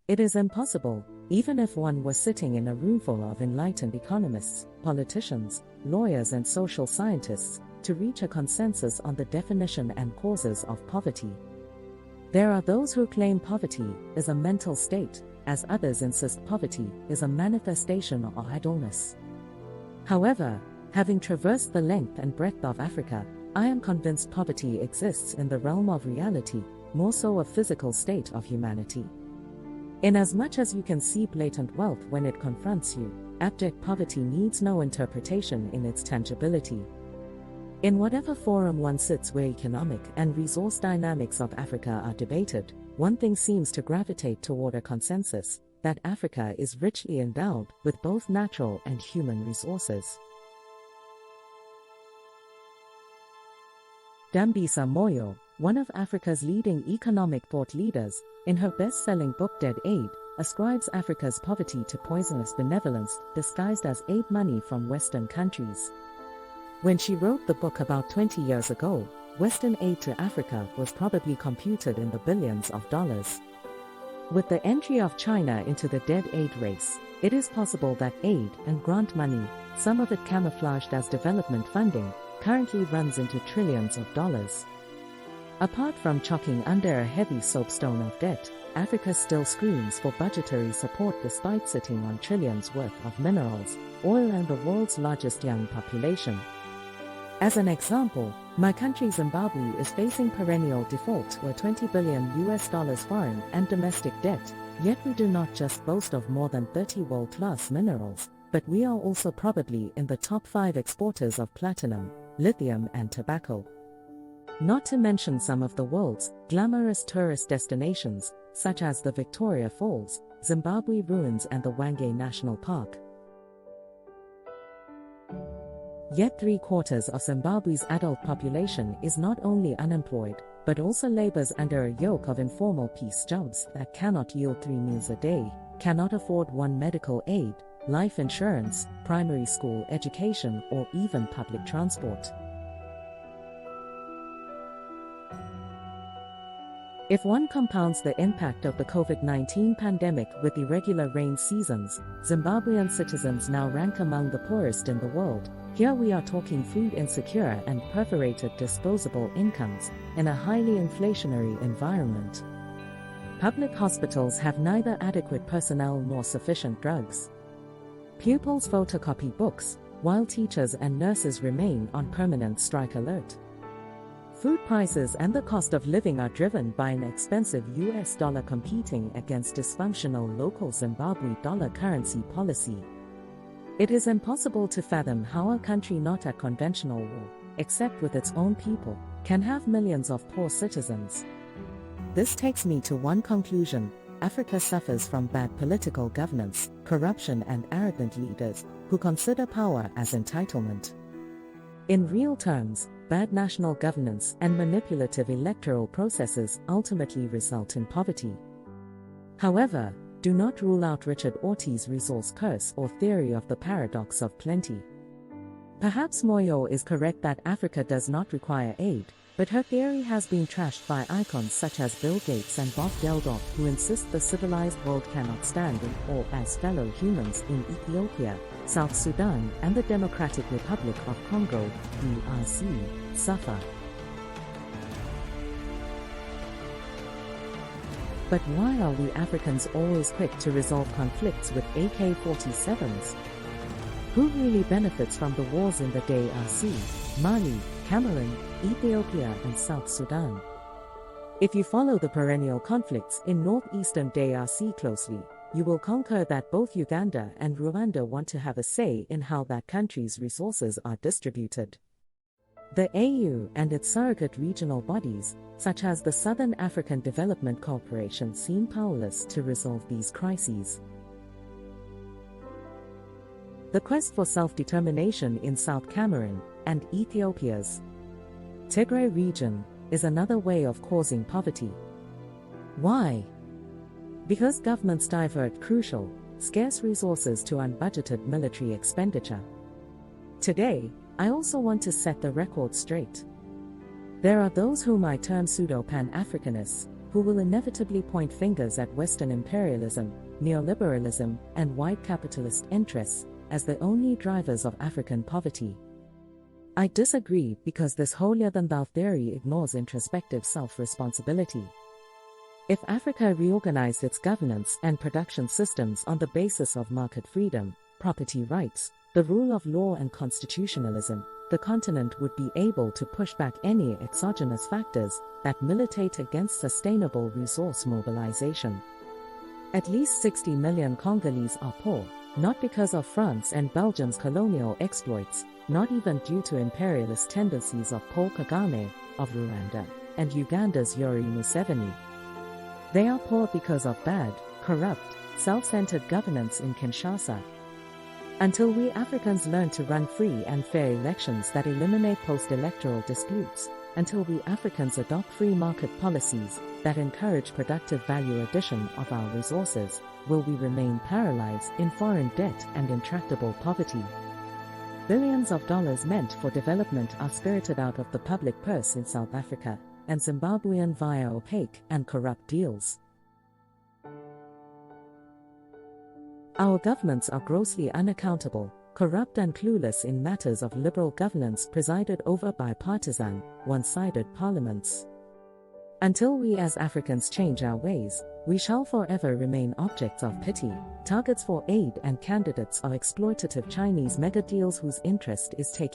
It is impossible, even if one was sitting in a room full of enlightened economists, politicians, lawyers and social scientists, to reach a consensus on the definition and causes of poverty. There are those who claim poverty is a mental state, as others insist poverty is a manifestation of idleness. However, having traversed the length and breadth of Africa, I am convinced poverty exists in the realm of reality, more so a physical state of humanity. Inasmuch as you can see blatant wealth when it confronts you, abject poverty needs no interpretation in its tangibility. In whatever forum one sits where economic and resource dynamics of Africa are debated, one thing seems to gravitate toward a consensus, that Africa is richly endowed with both natural and human resources. Dambisa Moyo, one of Africa's leading economic thought leaders, in her best-selling book Dead Aid, ascribes Africa's poverty to poisonous benevolence disguised as aid money from Western countries. When she wrote the book about 20 years ago, Western aid to Africa was probably computed in the billions of dollars. With the entry of China into the dead aid race, it is possible that aid and grant money, some of it camouflaged as development funding, currently runs into trillions of dollars. Apart from chalking under a heavy soapstone of debt, Africa still screams for budgetary support despite sitting on trillions worth of minerals, oil and the world's largest young population. As an example, my country Zimbabwe is facing perennial default or $20 billion foreign and domestic debt, yet we do not just boast of more than 30 world-class minerals, but we are also probably in the top 5 exporters of platinum, lithium and tobacco. Not to mention some of the world's glamorous tourist destinations, such as the Victoria Falls, Zimbabwe ruins and the Hwange National Park. Yet 3/4 of Zimbabwe's adult population is not only unemployed, but also labors under a yoke of informal piece jobs that cannot yield 3 meals a day, cannot afford one medical aid, life insurance, primary school education, or even public transport. If one compounds the impact of the COVID-19 pandemic with irregular rain seasons, Zimbabwean citizens now rank among the poorest in the world. Here we are talking food insecure and perforated disposable incomes in a highly inflationary environment. Public hospitals have neither adequate personnel nor sufficient drugs. Pupils photocopy books, while teachers and nurses remain on permanent strike alert. Food prices and the cost of living are driven by an expensive US dollar competing against dysfunctional local Zimbabwe dollar currency policy. It is impossible to fathom how a country not at conventional war, except with its own people, can have millions of poor citizens. This takes me to one conclusion: Africa suffers from bad political governance, corruption and arrogant leaders who consider power as entitlement. In real terms, bad national governance and manipulative electoral processes ultimately result in poverty. However, do not rule out Richard Orty's resource curse or theory of the paradox of plenty. Perhaps Moyo is correct that Africa does not require aid, but her theory has been trashed by icons such as Bill Gates and Bob Geldof, who insist the civilized world cannot stand in awe as fellow humans in Ethiopia, South Sudan and the Democratic Republic of Congo, DRC, suffer. But why are we Africans always quick to resolve conflicts with AK-47s? Who really benefits from the wars in the DRC, Mali, Cameroon, Ethiopia and South Sudan? If you follow the perennial conflicts in northeastern DRC closely, you will concur that both Uganda and Rwanda want to have a say in how that country's resources are distributed. The AU and its surrogate regional bodies, such as the Southern African Development Corporation, seem powerless to resolve these crises. The quest for self-determination in South Cameroon and Ethiopia's Tigray region is another way of causing poverty. Why? Because governments divert crucial, scarce resources to unbudgeted military expenditure. Today, I also want to set the record straight. There are those whom I term pseudo-Pan-Africanists, who will inevitably point fingers at Western imperialism, neoliberalism, and white capitalist interests as the only drivers of African poverty. I disagree because this holier-than-thou theory ignores introspective self-responsibility. If Africa reorganized its governance and production systems on the basis of market freedom, property rights, the rule of law and constitutionalism, the continent would be able to push back any exogenous factors that militate against sustainable resource mobilization. At least 60 million Congolese are poor, not because of France and Belgium's colonial exploits, not even due to imperialist tendencies of Paul Kagame, of Rwanda, and Uganda's Yoweri Museveni. They are poor because of bad, corrupt, self-centered governance in Kinshasa. Until we Africans learn to run free and fair elections that eliminate post-electoral disputes, until we Africans adopt free market policies that encourage productive value addition of our resources, will we remain paralyzed in foreign debt and intractable poverty. Billions of dollars meant for development are spirited out of the public purse in South Africa and Zimbabwe via opaque and corrupt deals. Our governments are grossly unaccountable, corrupt and clueless in matters of liberal governance presided over by partisan, one-sided parliaments. Until we as Africans change our ways, we shall forever remain objects of pity, targets for aid and candidates of exploitative Chinese mega deals whose interest is taking